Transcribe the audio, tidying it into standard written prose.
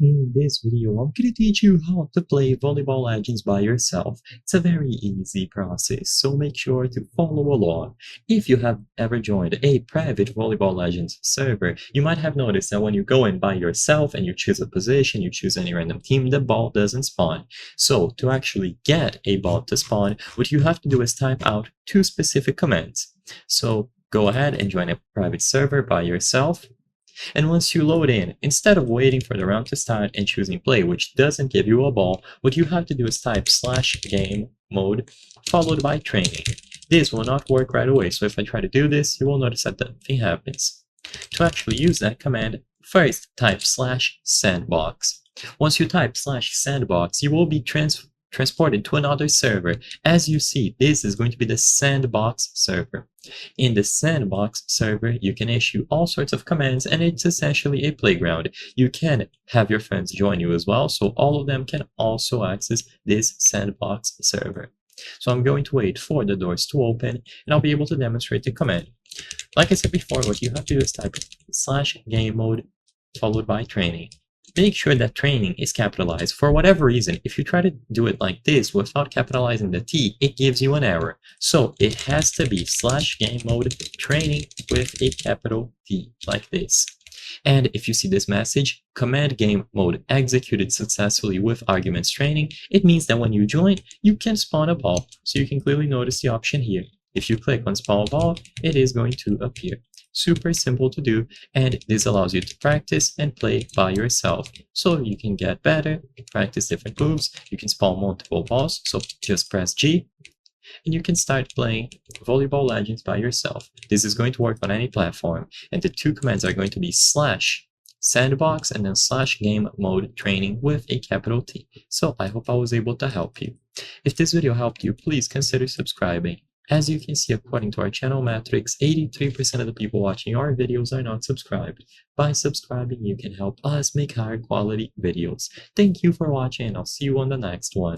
In this video, I'm going to teach you how to play Volleyball Legends by yourself. It's a very easy process, so make sure to follow along. If you have ever joined a private Volleyball Legends server, you might have noticed that when you go in by yourself and you choose a position, you choose any random team, the ball doesn't spawn. So to actually get a ball to spawn, what you have to do is type out two specific commands. So go ahead and join a private server by yourself. And once you load in, instead of waiting for the round to start and choosing play, which doesn't give you a ball, what you have to do is type /game mode followed by training. This will not work right away, so if I try to do this, you will notice that nothing happens. To actually use that command, first type /sandbox. Once you type /sandbox, you will be transported to another server. As you see, this is going to be the sandbox server. In the sandbox server, you can issue all sorts of commands, and it's essentially a playground. You can have your friends join you as well, so all of them can also access this sandbox server. So I'm going to wait for the doors to open, and I'll be able to demonstrate the command. Like I said before, what you have to do is type /game mode followed by training. Make sure that training is capitalized. For whatever reason, if you try to do it like this without capitalizing the T, it gives you an error. So it has to be /game mode training with a capital T, like this. And if you see this message, command game mode executed successfully with arguments training, it means that when you join, you can spawn a ball. So you can clearly notice the option here. If you click on spawn ball, it is going to appear. Super simple to do, and this allows you to practice and play by yourself. So you can get better, practice different moves, you can spawn multiple balls, so just press G, and you can start playing Volleyball Legends by yourself. This is going to work on any platform, and the two commands are going to be /sandbox and then /game mode training with a capital T. So I hope I was able to help you. If this video helped you, please consider subscribing. As you can see, according to our channel metrics, 83% of the people watching our videos are not subscribed. By subscribing, you can help us make higher quality videos. Thank you for watching, and I'll see you on the next one.